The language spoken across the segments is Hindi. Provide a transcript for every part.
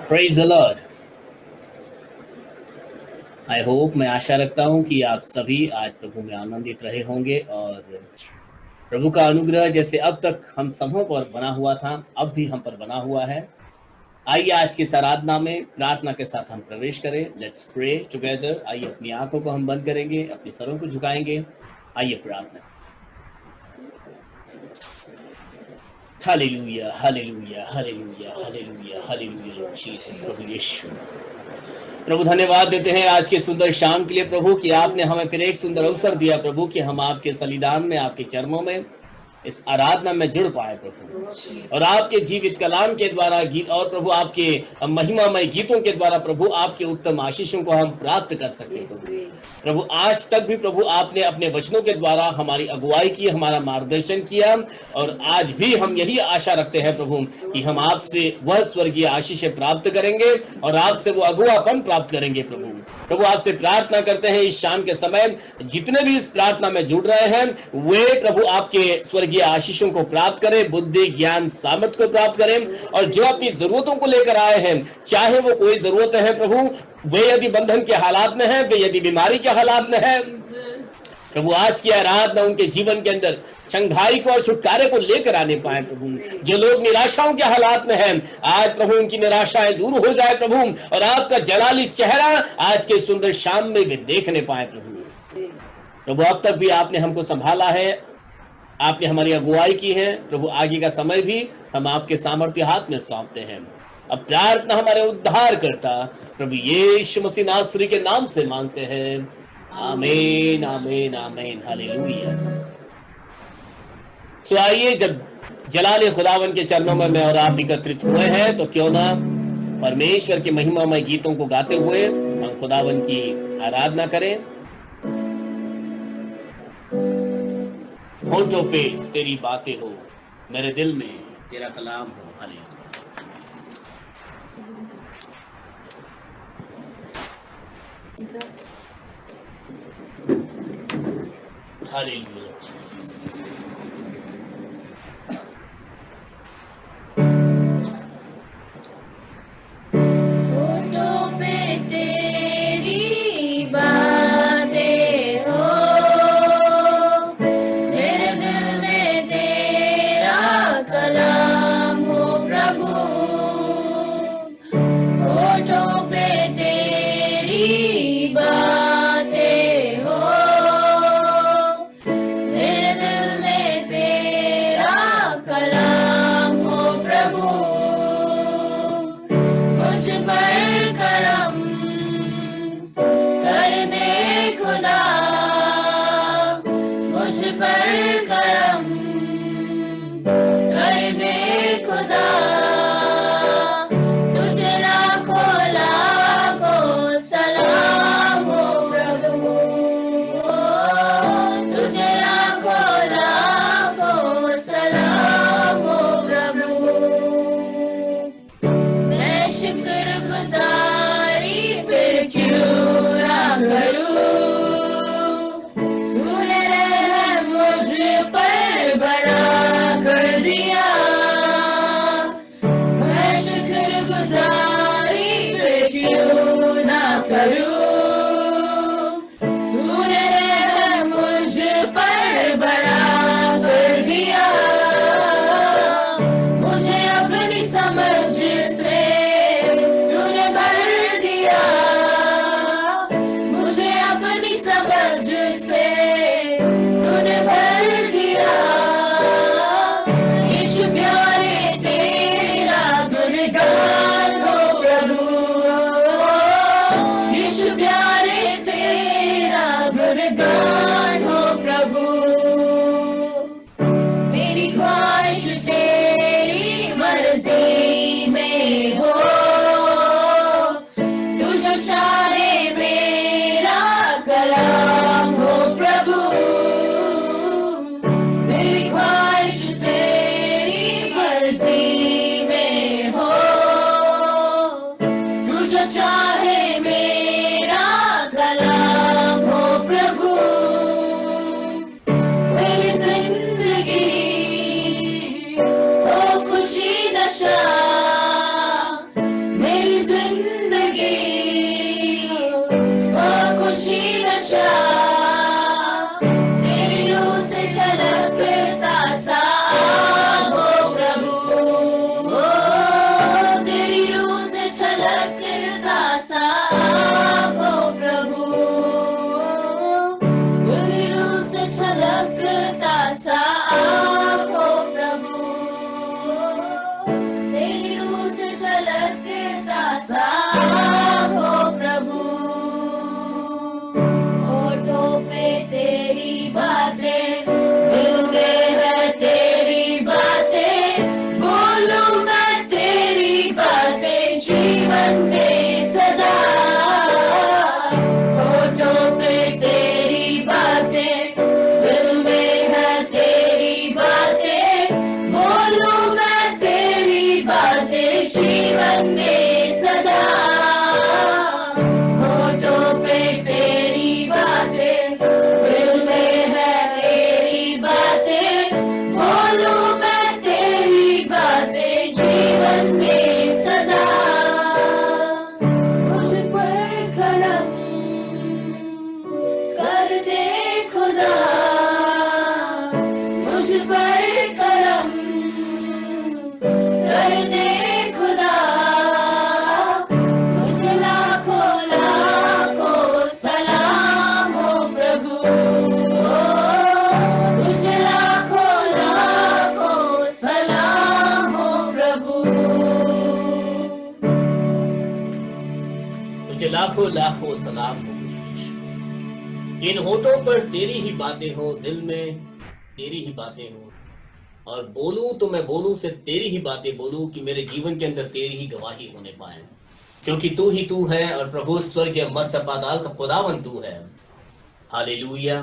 Praise the Lord. I hope, मैं आशा रखता हूं कि आप सभी आज प्रभु में आनंदित रहे होंगे और प्रभु का अनुग्रह जैसे अब तक हम सबों पर बना हुआ था, अब भी हम पर बना हुआ है। आइए आज की इस आराधना में प्रार्थना के साथ हम प्रवेश करें। Let's pray together. आइए अपनी आंखों को हम बंद करेंगे, अपने सरों को झुकाएंगे। आइए प्रार्थना। Hallelujah, hallelujah, hallelujah, hallelujah, hallelujah Lord Jesus. प्रभु यीशु, प्रभु धन्यवाद देते हैं आज के सुंदर शाम के लिए प्रभु, कि आपने हमें फिर एक सुंदर अवसर दिया प्रभु, कि हम आपके बलिदान में, आपके चरणों में, इस आराधना में जुड़ पाए प्रभु, और आपके जीवित कलाम के द्वारा गीत और प्रभु आपके महिमामय गीतों के द्वारा प्रभु आपके उत्तम आशीषों को हम प्राप्त कर सकते प्रभु। प्रभु आज तक भी प्रभु आपने अपने वचनों के द्वारा हमारी अगुवाई की, हमारा मार्गदर्शन किया, और आज भी हम यही आशा रखते हैं प्रभु कि हम आपसे वह स्वर्गीय आशीष प्राप्त करेंगे और आपसे वो अगुवापन प्राप्त करेंगे प्रभु। प्रभु आपसे प्रार्थना करते हैं इस शाम के समय जितने भी इस प्रार्थना में जुड़ रहे हैं वे प्रभु आपके स्वर्गीय आशीषों को प्राप्त करें, बुद्धि ज्ञान सामर्थ्य को प्राप्त करें, और जो अपनी जरूरतों को लेकर आए हैं, चाहे वो कोई जरूरत है प्रभु, वे यदि बंधन के हालात में है, वे यदि बीमारी के हालात में है प्रभु, आज की आराधना उनके जीवन के अंदर चंगाई को और छुटकारे को लेकर आने पाए प्रभु। जो लोग निराशाओं के हालात में हैं, आज प्रभु उनकी निराशाएं दूर हो जाए प्रभु, और आपका जलाली चेहरा आज के सुंदर शाम में वे देखने पाए प्रभु। प्रभु अब तक भी आपने हमको संभाला है, आपने हमारी अगुवाई की है प्रभु। आगे का समय भी हम आपके सामर्थ्य हाथ में सौंपते हैं। अब प्रार्थना हमारे उद्धार करता प्रभु यीशु मसीह नासरी के नाम से मांगते हैं, आमीन, आमीन, आमीन, हालेलुया। सो आइए, जब जलाले खुदावन के चरणों में मैं और आप एकत्रित हुए हैं, तो क्यों ना परमेश्वर के महिमामय गीतों को गाते हुए हम खुदावन की आराधना करें। होठों पे तेरी बातें हो, मेरे दिल में तेरा कलाम हो। हालेलुया। हालेलुया। खुशी नशा लाखों लाखों सलाम हो यीशु। इन होठों पर तेरी ही बातें हो, दिल में तेरी ही बातें हो, और बोलूं तो मैं बोलूं, सिर्फ तेरी ही बातें बोलूं, कि मेरे जीवन के अंदर तेरी ही गवाही होने पाए, क्योंकि तू ही तू है और प्रभु स्वर्ग के मर्त्य पाताल का खुदावन तू है। हालेलुया।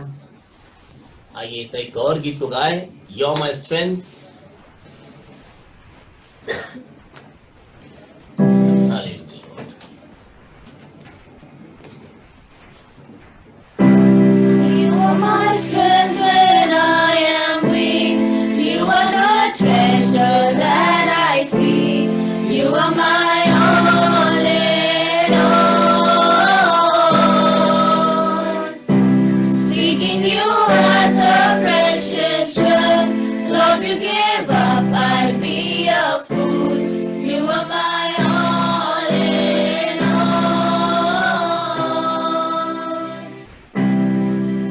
आइए इस एक और गीत को गाए, You're my strength। Hallelujah. You are my strength when I am weak. You are the treasure that I seek. You are my all in all. Seeking you as a precious jewel. Lord, to give up, I'd be a fool. You are my all in all.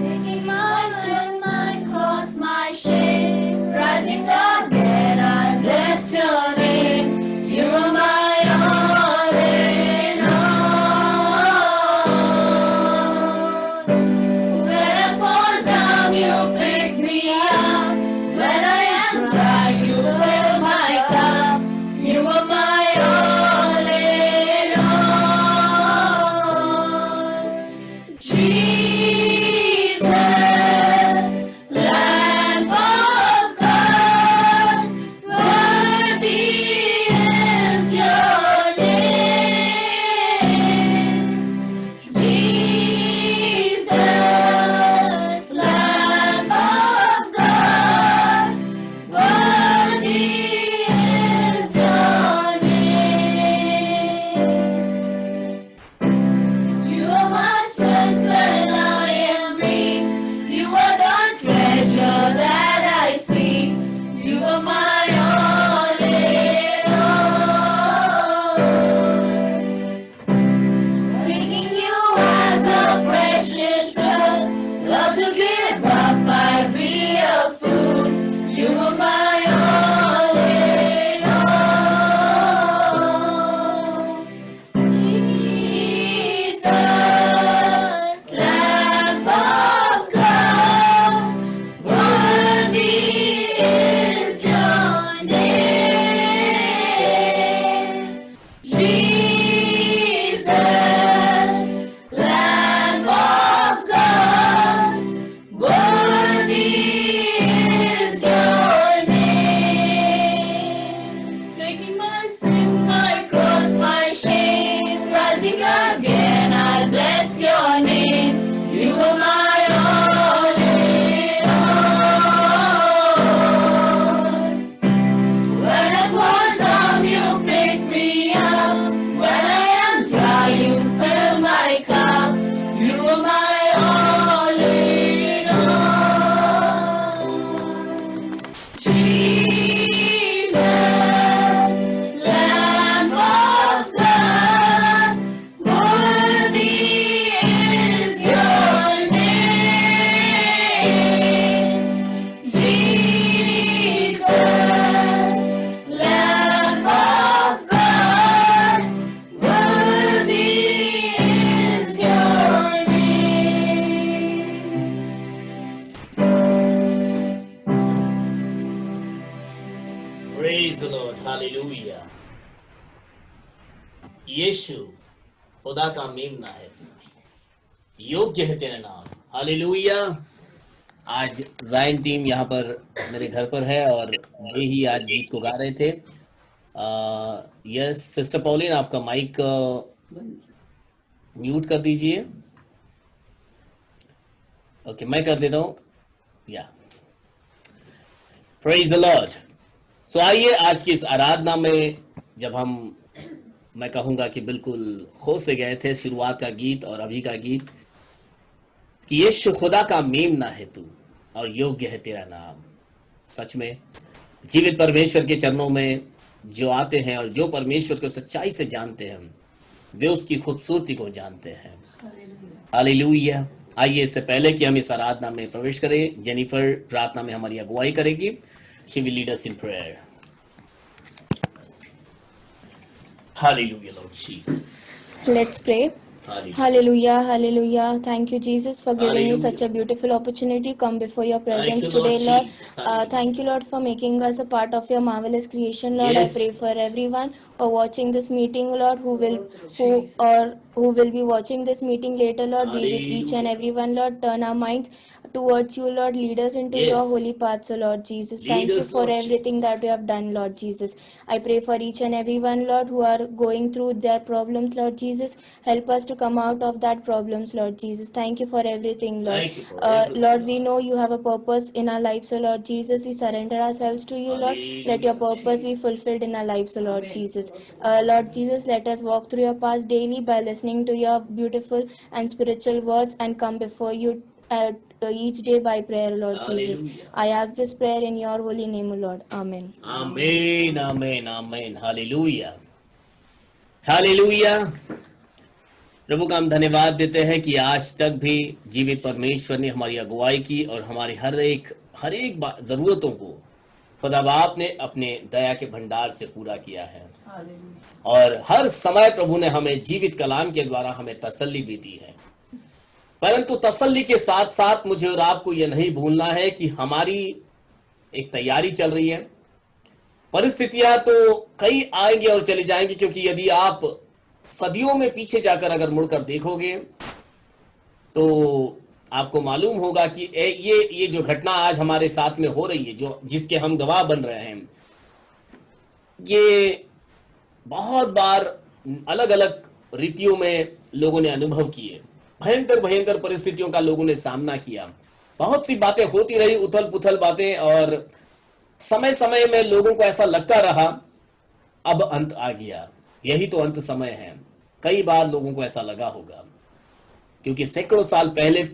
Taking my sin, my cross, my shame, rising again, I bless your name. You are my all in all. When I fall down, you pick me up. When I am dry, you fill my cup. You are my all in all. Jesus, Lamb of God, worthy is your name. Jesus, Lamb of God, worthy is your name. You are my strength when I am weak. You are the treasure that I seek. You are my all in all. Seeking you as a precious jewel. Lord, to give up, I'd be a fool. You are my all in all. Jesus, Lamb of God, worthy is your name. Jesus, Lamb of God, worthy is your name. Taking my sin, my cross, my shame, rising again, I bless your name. You are my all in all. When I fall down, you pick me up. When I am dry, you fill my cup. You are my all in all. Jesus, Lamb of God, worthy is your name. Jesus, Lamb of God, worthy is your name. Praise the Lord, hallelujah. यीशु खुदा का मेमना है, योग्य है तेरा नाम, हालेलुया। आज जायन टीम यहाँ पर मेरे घर पर है और ये ही आज गीत को गा रहे थे। यस सिस्टर पॉलिन, आपका माइक म्यूट कर दीजिए। ओके, मैं कर देता हूँ। या प्रेज द लॉर्ड। सो आइए आज की इस आराधना में, जब मैं कहूंगा कि बिल्कुल खो से गए थे शुरुआत का गीत और अभी का गीत, कि यीशु खुदा का मेमना है तू और योग्य है तेरा नाम। सच में जीवित परमेश्वर के चरणों में जो आते हैं और जो परमेश्वर को सच्चाई से जानते हैं, वे उसकी खूबसूरती को जानते हैं। हालेलुया। आइए इससे पहले कि हम इस आराधना में प्रवेश करें, जेनिफर प्रार्थना में हमारी अगुवाई करेगी। She will lead us in prayer. Hallelujah, Lord Jesus. Let's pray. Hallelujah. Hallelujah, hallelujah. Thank you, Jesus, for giving me Hallelujah. such a beautiful opportunity to come before your Thank presence you, Lord today, Lord. Jesus. Hallelujah. Thank you, Lord, for making us a part of your marvelous creation, Lord. I Yes, pray Lord. for everyone who are watching this meeting, Lord, who will be watching this meeting later, Lord. Be with each and Hallelujah. everyone, Lord. Turn our minds towards you, Lord. Lead us into your Yes. holy paths, O Lord Jesus. Lead Thank you us, for Lord everything Jesus. that you have done, Lord Jesus. I pray for each and everyone, Lord, who are going through their problems, Lord Jesus. Help us to come out of that problems, Lord Jesus. Thank you for everything, Lord. Thank you for everything, Lord, we Lord. know you have a purpose in our lives, so Lord Jesus, we surrender ourselves to you, Lord. Let your Hallelujah, purpose be Jesus. fulfilled in our lives, so Lord Jesus. Lord Jesus, let us walk through your paths daily by listening to your beautiful and spiritual words and come before you each day by prayer, Lord Jesus. Hallelujah. I ask this prayer in your holy name, O Lord. Amen. Amen, amen, amen. Hallelujah. Hallelujah. प्रभु का हम धन्यवाद देते हैं कि आज तक भी जीवित परमेश्वर ने हमारी अगुवाई की और हमारी हर एक जरूरतों को खुदा बाप ने अपने दया के भंडार से पूरा किया है। और हर समय प्रभु ने हमें जीवित कलाम के द्वारा हमें तसल्ली भी दी है। परंतु तसल्ली के साथ साथ मुझे और आपको यह नहीं भूलना है कि हमारी एक तैयारी चल रही है। परिस्थितियां तो कई आएंगी और चली जाएंगी, क्योंकि यदि आप सदियों में पीछे जाकर अगर मुड़कर देखोगे तो आपको मालूम होगा कि ये जो घटना आज हमारे साथ में हो रही है, जो जिसके हम गवाह बन रहे हैं, ये बहुत बार अलग अलग रीतियों में लोगों ने अनुभव किए। भयंकर भयंकर परिस्थितियों का लोगों ने सामना किया। बहुत सी बातें होती रही, उथल पुथल बातें, और समय समय में लोगों को ऐसा लगता रहा अब अंत आ गया, यही तो अंत समय है। कई बार लोगों को ऐसा लगा होगा, क्योंकि सैकड़ों साल पहले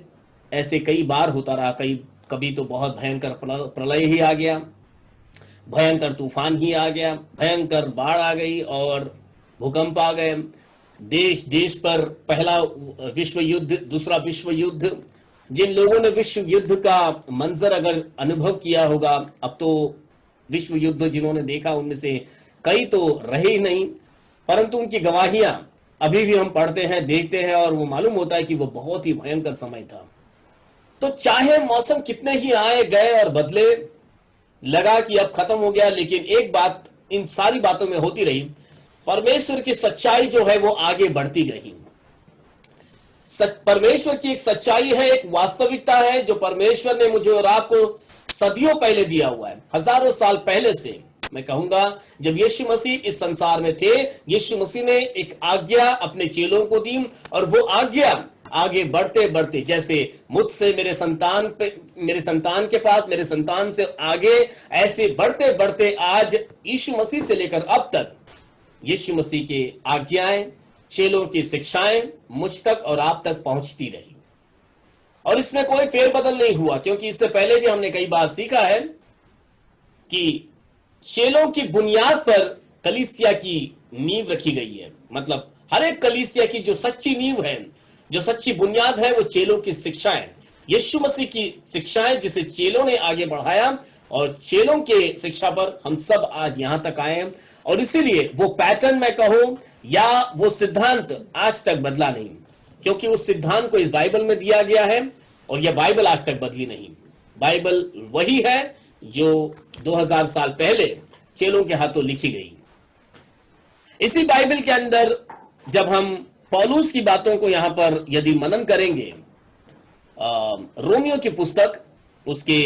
ऐसे कई बार होता रहा। कभी तो बहुत भयंकर प्रलय ही आ गया, भयंकर तूफान ही आ गया, भयंकर बाढ़ आ गई और भूकंप आ गए। देश देश पर पहला विश्व युद्ध, दूसरा विश्व युद्ध, जिन लोगों ने विश्व युद्ध का मंजर अगर अनुभव किया होगा, अब तो विश्व युद्ध जिन्होंने देखा उनमें से कई तो रहे ही नहीं, परंतु उनकी गवाहियां अभी भी हम पढ़ते हैं, देखते हैं, और वो मालूम होता है कि वो बहुत ही भयंकर समय था। तो चाहे मौसम कितने ही आए गए और बदले, लगा कि अब खत्म हो गया, लेकिन एक बात इन सारी बातों में होती रही, परमेश्वर की सच्चाई जो है वो आगे बढ़ती गई। परमेश्वर की एक सच्चाई है, एक वास्तविकता है जो परमेश्वर ने मुझे और आपको सदियों पहले दिया हुआ है। हजारों साल पहले से मैं कहूंगा, जब यीशु मसीह इस संसार में थे, यीशु मसीह ने एक आज्ञा अपने चेलों को दी, और वो आज्ञा आगे बढ़ते बढ़ते, जैसे मुझसे मेरे संतान के पास, मेरे संतान से आगे, ऐसे बढ़ते बढ़ते आज यीशु मसीह से लेकर अब तक यीशु मसीह के आज्ञाएं, चेलों की शिक्षाएं मुझ तक और आप तक पहुंचती रही, और इसमें कोई फेरबदल नहीं हुआ। क्योंकि इससे पहले भी हमने कई बार सीखा है कि चेलों की बुनियाद पर कलीसिया की नींव रखी गई है। मतलब हर एक कलीसिया की जो सच्ची नींव है, जो सच्ची बुनियाद है, वो चेलों की शिक्षाएं, यीशु मसीह की शिक्षाएं, जिसे चेलों ने आगे बढ़ाया, और चेलों के शिक्षा पर हम सब आज यहां तक आए हैं। और इसीलिए वो पैटर्न मैं कहूं या वो सिद्धांत आज तक बदला नहीं, क्योंकि उस सिद्धांत को इस बाइबल में दिया गया है, और यह बाइबल आज तक बदली नहीं। बाइबल वही है जो 2000 साल पहले चेलों के हाथों लिखी गई। इसी बाइबल के अंदर जब हम पौलुस की बातों को यहां पर यदि मनन करेंगे, रोमियो की पुस्तक उसके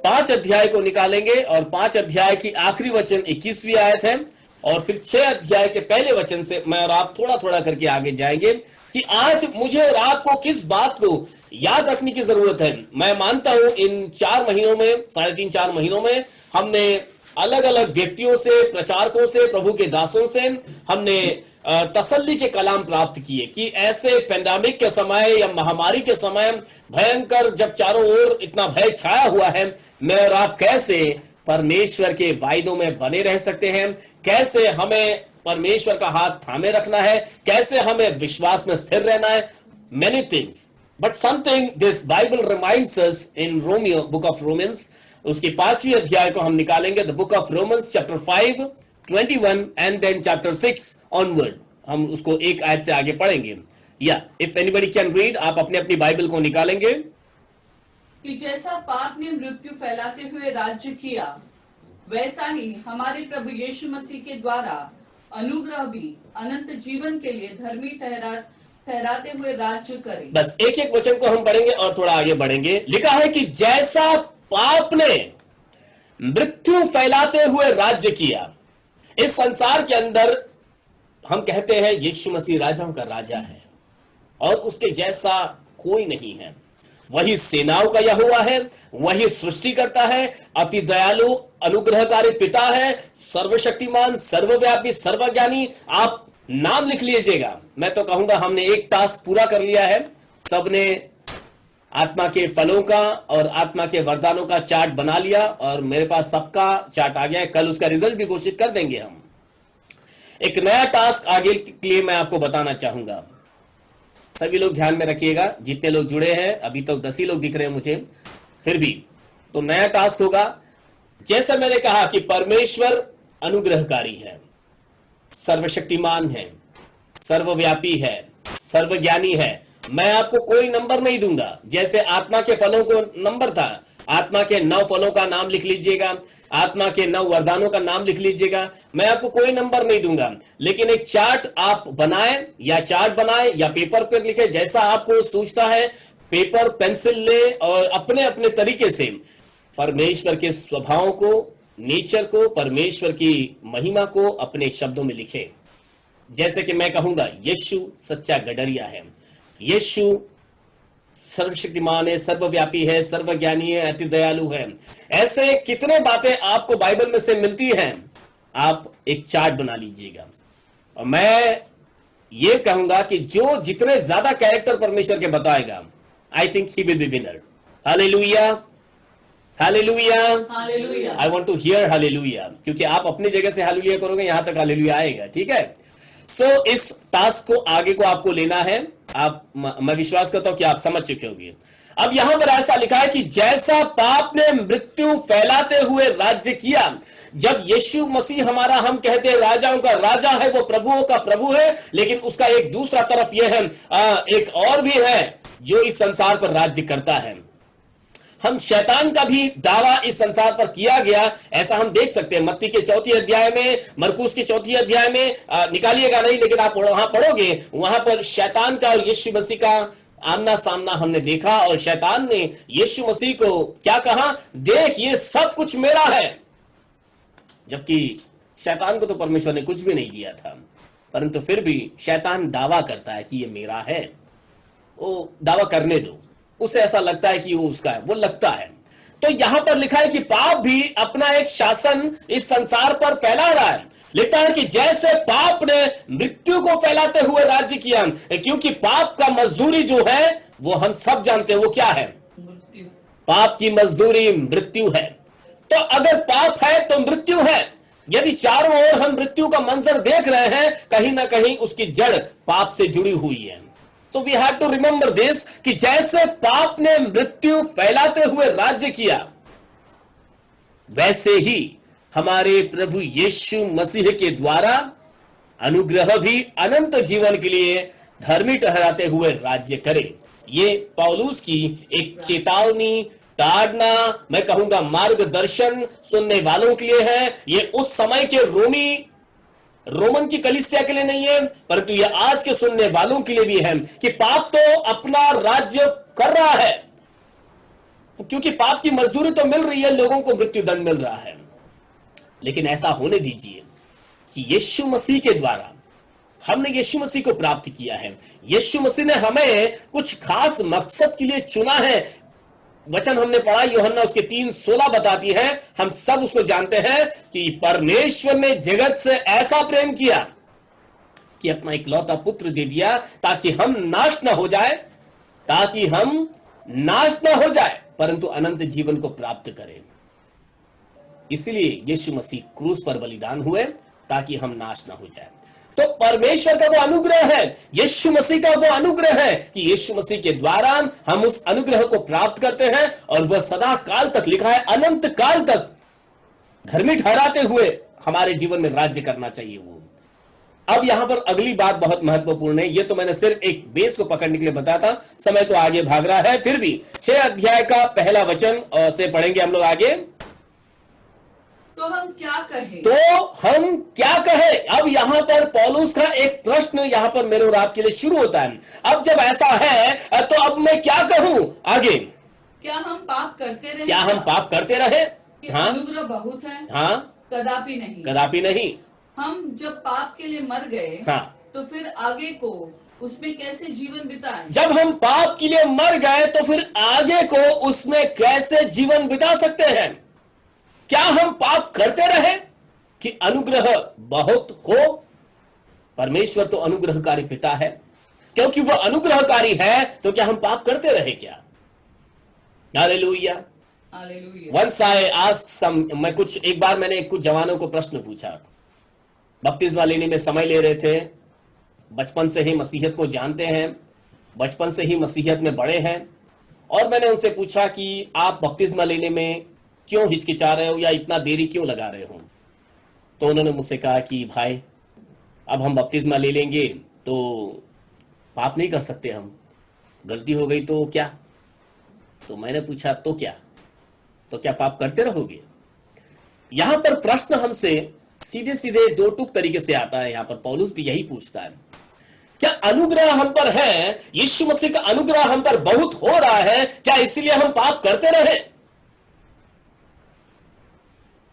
5 अध्याय को निकालेंगे, और 5 अध्याय की आखिरी वचन 21वीं आयत है, और फिर 6 अध्याय के पहले वचन से मैं और आप थोड़ा थोड़ा करके आगे जाएंगे कि आज मुझे और आपको किस बात को याद रखने की जरूरत है। मैं मानता हूं इन 4 महीनों में, 3.5-4 महीनों में हमने अलग अलग व्यक्तियों से, प्रचारकों से, प्रभु के दासों से हमने तसल्ली के कलाम प्राप्त किए कि ऐसे पेंडेमिक के समय या महामारी के समय, भयंकर जब चारों ओर इतना भय छाया हुआ है, मैं और आप कैसे परमेश्वर के वायदों में बने रह सकते हैं, कैसे हमें परमेश्वर का हाथ थामे रखना है, कैसे हमें विश्वास में स्थिर रहना है। Many things, but something this Bible reminds us in Romeo, book of Romans, उसकी 5वीं अध्याय को हम निकालेंगे, the book of Romans chapter 5, 21 and then chapter 6 onward. हम उसको एक आयत से आगे पढ़ेंगे। या इफ एनीबडी कैन रीड, आप अपने अपनी बाइबल को निकालेंगे। कि जैसा पाप ने मृत्यु फैलाते हुए राज्य किया, वैसा ही हमारे प्रभु यीशु मसीह के द्वारा अनुग्रह भी अनंत जीवन के लिए धर्मी ठहराते हुए राज्य करे। बस एक एक वचन को हम पढ़ेंगे और थोड़ा आगे बढ़ेंगे। लिखा है कि जैसा पाप ने मृत्यु फैलाते हुए राज्य किया, इस संसार के अंदर हम कहते हैं यीशु मसीह राजाओं का राजा है और उसके जैसा कोई नहीं है। वही सेनाओं का यहोवा है, वही सृष्टि करता है, अति दयालु अनुग्रहकारी पिता है, सर्वशक्तिमान, सर्वव्यापी, सर्वज्ञानी। आप नाम लिख लीजिएगा। मैं तो कहूंगा हमने एक टास्क पूरा कर लिया है। सबने आत्मा के फलों का और आत्मा के वरदानों का चार्ट बना लिया और मेरे पास सबका चार्ट आ गया है। कल उसका रिजल्ट भी घोषित कर देंगे हम। एक नया टास्क आगे के लिए मैं आपको बताना चाहूंगा। सभी लोग ध्यान में रखिएगा, जितने लोग जुड़े हैं, अभी तक 10 ही लोग दिख रहे हैं मुझे, फिर भी तो नया टास्क होगा। जैसा मैंने कहा कि परमेश्वर अनुग्रहकारी है, सर्वशक्तिमान है, सर्वव्यापी है, सर्वज्ञानी है। मैं आपको कोई नंबर नहीं दूंगा। जैसे आत्मा के फलों को नंबर था, आत्मा के 9 फलों का नाम लिख लीजिएगा, आत्मा के 9 वरदानों का नाम लिख लीजिएगा। मैं आपको कोई नंबर नहीं दूंगा, लेकिन एक चार्ट आप बनाए या चार्ट बनाए या पेपर पर लिखे, जैसा आपको सूझता है। पेपर पेंसिल ले और अपने अपने तरीके से परमेश्वर के स्वभाव को, नेचर को, परमेश्वर की महिमा को अपने शब्दों में लिखे। जैसे कि मैं कहूंगा यीशु सच्चा गडरिया है, यीशु सर्वशक्तिमान है, सर्वव्यापी है, सर्वज्ञानी है, अति दयालु है। ऐसे कितने बातें आपको बाइबल में से मिलती हैं। आप एक चार्ट बना लीजिएगा और मैं ये कहूंगा कि जो जितने ज्यादा कैरेक्टर परमेश्वर के बताएगा, I think he will be winner. Hallelujah, hallelujah, hallelujah. I want to hear hallelujah, क्योंकि आप अपनी जगह से हालेलुया करोगे, यहां तक हालेलुया आएगा। ठीक है। सो इस टास्क को आगे को आपको लेना है। मैं विश्वास करता हूं कि आप समझ चुके होंगे। अब यहां पर ऐसा लिखा है कि जैसा पाप ने मृत्यु फैलाते हुए राज्य किया। जब यीशु मसीह हमारा, हम कहते हैं राजाओं का राजा है, वो प्रभुओं का प्रभु है, लेकिन उसका एक दूसरा तरफ यह है, एक और भी है जो इस संसार पर राज्य करता है। हम शैतान का भी दावा इस संसार पर किया गया, ऐसा हम देख सकते हैं मत्ती के 4 अध्याय में, मरकुस के 4 अध्याय में। निकालिएगा नहीं, लेकिन आप वहां पढ़ोगे, वहां पर शैतान का और यीशु मसीह का आमना सामना हमने देखा। और शैतान ने यीशु मसीह को क्या कहा? देख, ये सब कुछ मेरा है। जबकि शैतान को तो परमेश्वर ने कुछ भी नहीं दिया था, परंतु फिर भी शैतान दावा करता है कि ये मेरा है। वो दावा करने दो, उसे ऐसा लगता है कि वो उसका है, वो लगता है। तो यहां पर लिखा है कि पाप भी अपना एक शासन इस संसार पर फैला रहा है। लिखता है कि जैसे पाप ने मृत्यु को फैलाते हुए राज्य किया, क्योंकि पाप का मजदूरी जो है वो हम सब जानते हैं, वो क्या है? मृत्यु। पाप की मजदूरी मृत्यु है। तो अगर पाप है तो मृत्यु है। यदि चारों ओर हम मृत्यु का मंजर देख रहे हैं, कहीं ना कहीं उसकी जड़ पाप से जुड़ी हुई है। So we have to remember this कि जैसे पाप ने मृत्यु फैलाते हुए राज्य किया, वैसे ही हमारे प्रभु यीशु मसीह के द्वारा अनुग्रह भी अनंत जीवन के लिए धर्मी ठहराते हुए राज्य करे। ये पौलुस की एक चेतावनी, ताड़ना, मैं कहूंगा मार्गदर्शन सुनने वालों के लिए है। ये उस समय के रोमन की कलीसिया के लिए नहीं है, परंतु यह आज के सुनने वालों के लिए भी है कि पाप तो अपना राज्य कर रहा है, क्योंकि पाप की मजदूरी तो मिल रही है, लोगों को मृत्यु दंड मिल रहा है। लेकिन ऐसा होने दीजिए कि यीशु मसीह के द्वारा हमने यीशु मसीह को प्राप्त किया है। यीशु मसीह ने हमें कुछ खास मकसद के लिए चुना है। वचन हमने पढ़ा, यूहन्ना उसके 3:16 बताती है, हम सब उसको जानते हैं कि परमेश्वर ने जगत से ऐसा प्रेम किया कि अपना इकलौता पुत्र दे दिया, ताकि हम नाश न हो जाए, ताकि हम नाश न हो जाए, परंतु अनंत जीवन को प्राप्त करें। इसलिए यीशु मसीह क्रूस पर बलिदान हुए, ताकि हम नाश न हो जाए। तो परमेश्वर का वो अनुग्रह है, यीशु मसीह का वो अनुग्रह है कि यीशु मसीह के द्वारा हम उस अनुग्रह को प्राप्त करते हैं, और वह सदा काल तक, लिखा है अनंत काल तक धर्मी ठहराते हुए हमारे जीवन में राज्य करना चाहिए। वो अब यहां पर अगली बात बहुत महत्वपूर्ण है। ये तो मैंने सिर्फ एक बेस को पकड़ने के लिए बताया था, समय तो आगे भाग रहा है, फिर भी 6 अध्याय का पहला वचन से पढ़ेंगे हम लोग आगे। तो हम क्या कहें? तो हम क्या कहें? अब यहां पर पौलुस का एक प्रश्न यहां पर मेरे और आपके लिए शुरू होता है। अब जब ऐसा है तो अब मैं क्या कहूं आगे? क्या हम पाप करते रहे? क्या हम पाप करते रहे? कि हाँ अनुग्रह बहुत है? हाँ, कदापि नहीं। कदापि नहीं। हम जब पाप के लिए मर गए, हाँ, तो फिर आगे को उसमें कैसे जीवन बिताएं? जब हम पाप के लिए मर गए तो फिर आगे को उसमें कैसे जीवन बिता सकते हैं? क्या हम पाप करते रहे कि अनुग्रह बहुत हो? परमेश्वर तो अनुग्रहकारी पिता है, क्योंकि वह अनुग्रहकारी है तो क्या हम पाप करते रहे क्या? Hallelujah. Hallelujah. Once I asked some, एक बार मैंने कुछ जवानों को प्रश्न पूछा। बपतिस्मा लेने में समय ले रहे थे, बचपन से ही मसीहत को जानते हैं, बचपन से ही मसीहत में बड़े हैं, और मैंने उनसे पूछा कि आप बपतिस्मा लेने में क्यों हिचकिचा रहे हो या इतना देरी क्यों लगा रहे हो? तो उन्होंने मुझसे कहा कि भाई, अब हम बपतिस्मा ले लेंगे तो पाप नहीं कर सकते, हम गलती हो गई तो क्या? तो मैंने पूछा तो क्या? तो क्या पाप करते रहोगे? यहां पर प्रश्न हमसे सीधे सीधे दो टूक तरीके से आता है। यहां पर पौलुस भी यही पूछता है, क्या अनुग्रह हम पर है? यीशु मसीह का अनुग्रह हम पर बहुत हो रहा है, क्या इसलिए हम पाप करते रहे?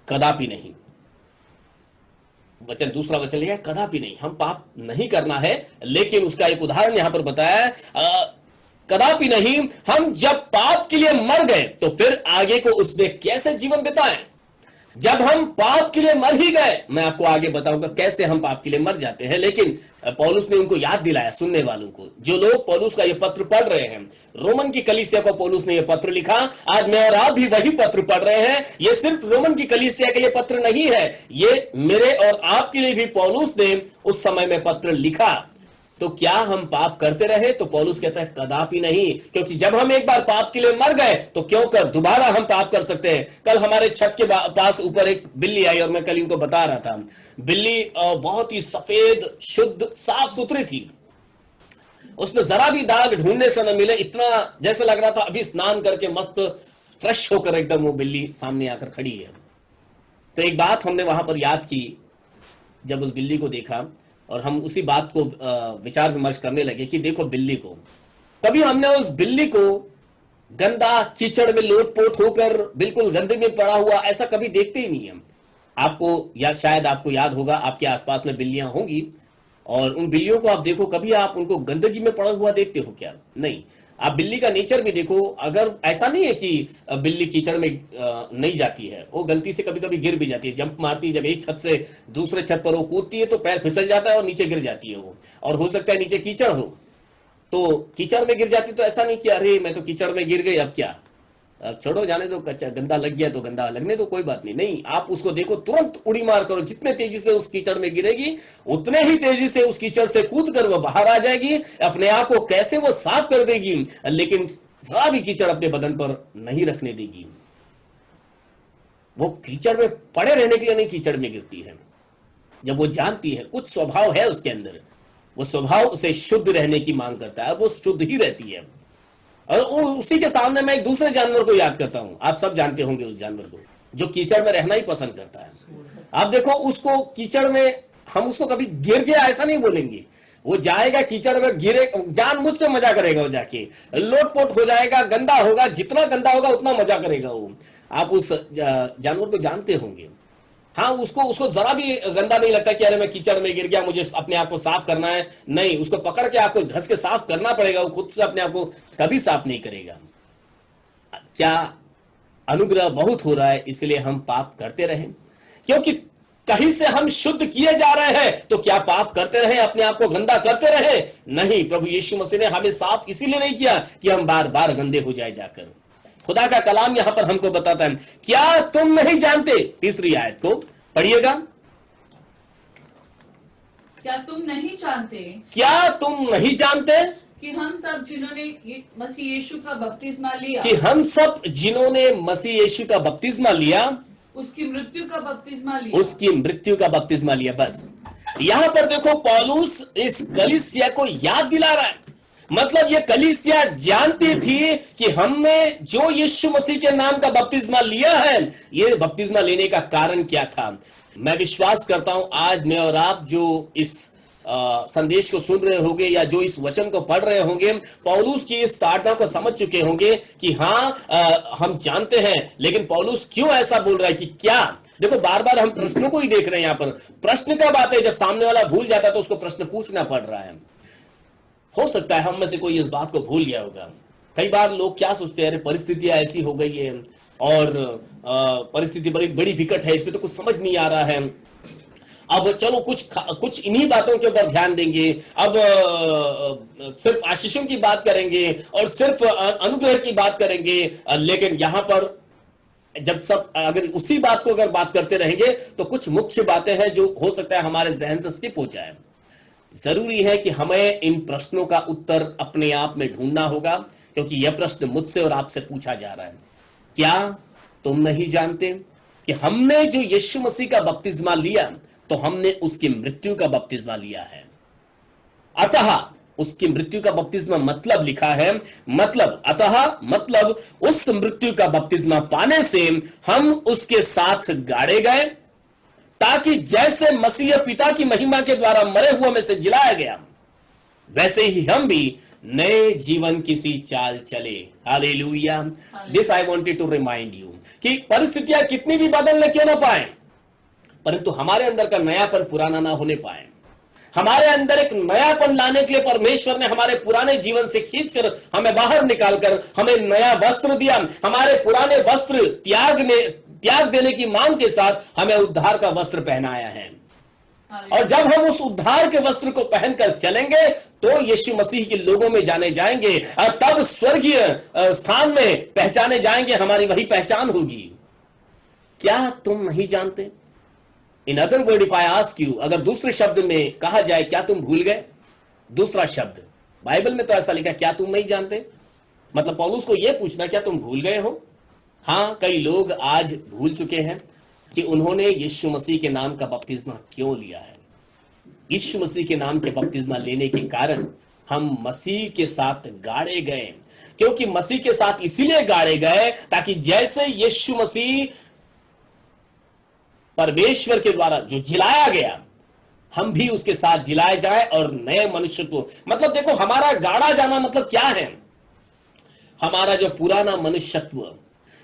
कदापि नहीं। वचन, दूसरा वचन लिया, कदापि नहीं, हम पाप नहीं करना है। लेकिन उसका एक उदाहरण यहां पर बताया, कदापि नहीं, हम जब पाप के लिए मर गए तो फिर आगे को उसमें कैसे जीवन बिताएं? जब हम पाप के लिए मर ही गए, मैं आपको आगे बताऊंगा कैसे हम पाप के लिए मर जाते हैं। लेकिन पौलुस ने उनको याद दिलाया, सुनने वालों को, जो लोग पौलुस का यह पत्र पढ़ रहे हैं, रोमन की कलीसिया को पौलुस ने यह पत्र लिखा। आज मैं और आप भी वही पत्र पढ़ रहे हैं। यह सिर्फ रोमन की कलीसिया के लिए पत्र नहीं है, ये मेरे और आपके लिए भी पौलुस ने उस समय में पत्र लिखा। तो क्या हम पाप करते रहे? तो पौलुस कहता है कदापि नहीं, क्योंकि जब हम एक बार पाप के लिए मर गए तो क्यों कर दोबारा हम पाप कर सकते हैं। कल हमारे छत के पास ऊपर एक बिल्ली आई और मैं कल इनको बता रहा था, बिल्ली बहुत ही सफेद, शुद्ध, साफ सुथरी थी, उसमें जरा भी दाग ढूंढने से न मिले, इतना जैसे लग रहा था अभी स्नान करके मस्त फ्रेश होकर एकदम वो बिल्ली सामने आकर खड़ी है। तो एक बात हमने वहां पर याद की, जब उस बिल्ली को देखा और हम उसी बात को विचार विमर्श करने लगे कि देखो, बिल्ली को कभी हमने उस बिल्ली को गंदा कीचड़ में लोटपोट होकर बिल्कुल गंदगी में पड़ा हुआ ऐसा कभी देखते ही नहीं है। आपको या शायद आपको याद होगा, आपके आसपास में बिल्लियां होंगी और उन बिल्लियों को आप देखो, कभी आप उनको गंदगी में पड़ा हुआ देखते हो क्या? नहीं। आप बिल्ली का नेचर भी देखो, अगर ऐसा नहीं है कि बिल्ली कीचड़ में नहीं जाती है, वो गलती से कभी कभी गिर भी जाती है, जंप मारती है, जब एक छत से दूसरे छत पर वो कूदती है तो पैर फिसल जाता है और नीचे गिर जाती है वो, और हो सकता है नीचे कीचड़ हो तो कीचड़ में गिर जाती। तो ऐसा नहीं कि अरे मैं तो कीचड़ में गिर गई, अब क्या, अब छोड़ो, जाने दो, कच्चा गंदा लग गया तो गंदा लगने दो, कोई बात नहीं। नहीं, आप उसको देखो, तुरंत उड़ी मार करो, जितने तेजी से उस कीचड़ में गिरेगी उतने ही तेजी से उस कीचड़ से कूद कर वो बाहर आ जाएगी, अपने आप को कैसे वो साफ कर देगी, लेकिन जरा भी कीचड़ अपने बदन पर नहीं रखने देगी। वो कीचड़ में पड़े रहने के लिए नहीं कीचड़ में गिरती है। जब वो जानती है, कुछ स्वभाव है उसके अंदर, वो स्वभाव उसे शुद्ध रहने की मांग करता है, वो शुद्ध ही रहती है। और उसी के सामने मैं एक दूसरे जानवर को याद करता हूं, आप सब जानते होंगे उस जानवर को, जो कीचड़ में रहना ही पसंद करता है। आप देखो, उसको कीचड़ में हम उसको कभी गिर गया ऐसा नहीं बोलेंगे, वो जाएगा कीचड़ में, गिरे, जानबूझ के मजा करेगा, वो जाके लोटपोट हो जाएगा, गंदा होगा, जितना गंदा होगा उतना मजा करेगा वो। आप उस जानवर को जानते होंगे। हाँ, उसको जरा भी गंदा नहीं लगता कि अरे मैं कीचड़ में गिर गया, मुझे अपने आप को साफ करना है। नहीं, उसको पकड़ के आपको घस के साफ करना पड़ेगा, वो खुद से अपने आप को कभी साफ नहीं करेगा। क्या अनुग्रह बहुत हो रहा है इसलिए हम पाप करते रहे? क्योंकि कहीं से हम शुद्ध किए जा रहे हैं, तो क्या पाप करते रहे, अपने आप को गंदा करते रहे? नहीं, प्रभु यीशु मसीह ने हमें साफ इसीलिए नहीं किया कि हम बार बार गंदे हो जाए जाकर। खुदा का कलाम यहां पर हमको बताता है, क्या तुम नहीं जानते? तीसरी आयत को पढ़िएगा। क्या तुम नहीं जानते? क्या तुम नहीं जानते कि हम सब जिन्होंने मसीह यीशु का बपतिस्मा लिया, कि हम सब जिन्होंने मसीह यीशु का बपतिस्मा लिया, उसकी मृत्यु का बपतिस्मा लिया, उसकी मृत्यु का बपतिस्मा लिया। बस यहां पर देखो पौलुस इस कलीसिया को याद दिला रहा है। मतलब ये कलीसिया जानती थी कि हमने जो यीशु मसीह के नाम का बपतिस्मा लिया है, ये बपतिस्मा लेने का कारण क्या था। मैं विश्वास करता हूं आज मैं और आप जो इस संदेश को सुन रहे होंगे या जो इस वचन को पढ़ रहे होंगे, पौलुस की इस ताड़ना को समझ चुके होंगे कि हम जानते हैं, लेकिन पौलुस क्यों ऐसा बोल रहा है कि क्या। देखो बार बार हम प्रश्नों को ही देख रहे हैं। यहां पर प्रश्न कब आते हैं? जब सामने वाला भूल जाता है तो उसको प्रश्न पूछना पड़ रहा है। हो सकता है हम में से कोई इस बात को भूल गया होगा। कई बार लोग क्या सोचते हैं, अरे परिस्थितियां ऐसी हो गई है और परिस्थिति बड़ी बड़ी विकट है, इसमें तो कुछ समझ नहीं आ रहा है, अब चलो कुछ इन्हीं बातों के ऊपर ध्यान देंगे, अब सिर्फ आशीषों की बात करेंगे और सिर्फ अनुग्रह की बात करेंगे। लेकिन यहां पर जब सब अगर उसी बात को अगर बात करते रहेंगे तो कुछ मुख्य बातें हैं जो हो सकता है हमारे जहन से स्किप हो जाए। जरूरी है कि हमें इन प्रश्नों का उत्तर अपने आप में ढूंढना होगा, क्योंकि यह प्रश्न मुझसे और आपसे पूछा जा रहा है। क्या तुम नहीं जानते कि हमने जो यीशु मसीह का बपतिस्मा लिया तो हमने उसकी मृत्यु का बपतिस्मा लिया है। अतः उसकी मृत्यु का बपतिस्मा मतलब लिखा है, मतलब उस मृत्यु का बपतिस्मा पाने से हम उसके साथ गाड़े गए, ताकि जैसे मसीह पिता की महिमा के द्वारा मरे हुए में से जिलाया गया, वैसे ही हम भी नए जीवन की सी चाल चले। Hallelujah. This I wanted to remind you कि परिस्थितियां कितनी भी बदलने क्यों ना पाए, परंतु हमारे अंदर का नयापन पुराना ना होने पाए। हमारे अंदर एक नयापन लाने के लिए परमेश्वर ने हमारे पुराने जीवन से खींचकर हमें बाहर निकालकर हमें नया वस्त्र दिया। हमारे पुराने वस्त्र त्याग देने की मांग के साथ हमें उद्धार का वस्त्र पहनाया है। और जब हम उस उद्धार के वस्त्र को पहनकर चलेंगे तो यीशु मसीह के लोगों में जाने जाएंगे और तब स्वर्गीय स्थान में पहचाने जाएंगे, हमारी वही पहचान होगी। क्या तुम नहीं जानते? In other word if I ask you, अगर दूसरे शब्द में कहा जाए क्या तुम भूल गए? दूसरा शब्द बाइबल में तो ऐसा लिखा, क्या तुम नहीं जानते? मतलब पौलुस को यह पूछना, क्या तुम भूल गए हो? हां, कई लोग आज भूल चुके हैं कि उन्होंने यीशु मसीह के नाम का बपतिस्मा क्यों लिया है। यीशु मसीह के नाम के बपतिस्मा लेने के कारण हम मसीह के साथ गाड़े गए, क्योंकि मसीह के साथ इसीलिए गाड़े गए ताकि जैसे यीशु मसीह परमेश्वर के द्वारा जो जिलाया गया, हम भी उसके साथ जिलाए जाए और नए मनुष्य को। मतलब देखो, हमारा गाड़ा जाना मतलब क्या है? हमारा जो पुराना मनुष्यत्व,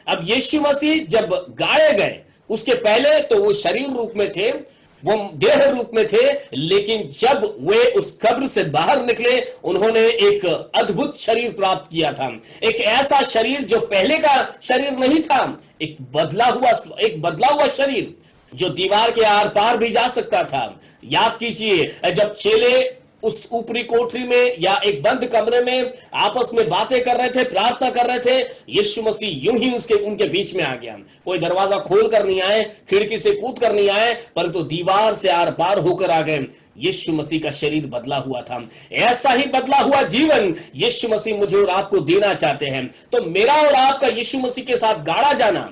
अब यीशु मसीह जब गाड़े गए, उसके पहले तो वो शरीर रूप में थे, वो देह रूप में थे, लेकिन जब वे उस कब्र से बाहर निकले, उन्होंने एक अद्भुत शरीर प्राप्त किया था। एक ऐसा शरीर जो पहले का शरीर नहीं था, एक बदला हुआ शरीर जो दीवार के आर पार भी जा सकता था। याद कीजिए, जब चेले उस ऊपरी कोठरी में या एक बंद कमरे में आपस में बातें कर रहे थे, प्रार्थना कर रहे थे, यीशु मसीह यूं ही उनके बीच में आ गया। कोई दरवाजा खोल कर नहीं आए, खिड़की से कूद कर नहीं आए, परंतु दीवार से आर पार होकर आ गए। यीशु मसीह का शरीर बदला हुआ था। ऐसा ही बदला हुआ जीवन यीशु मसीह मुझे और आपको देना चाहते हैं। तो मेरा और आपका यीशु मसीह के साथ गाड़ा जाना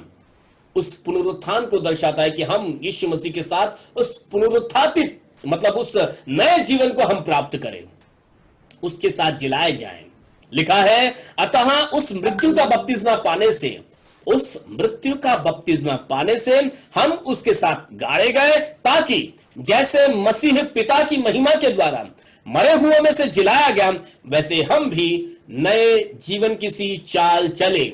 उस पुनरुत्थान को दर्शाता है कि हम यीशु मसीह के साथ उस पुनरुत्थित, मतलब उस नए जीवन को हम प्राप्त करें, उसके साथ जिलाए जाएं। लिखा है, अतः उस मृत्यु का बपतिस्मा पाने से हम उसके साथ गाड़े गए, ताकि जैसे मसीह पिता की महिमा के द्वारा मरे हुए में से जिलाया गया, वैसे हम भी नए जीवन की सी चाल चले।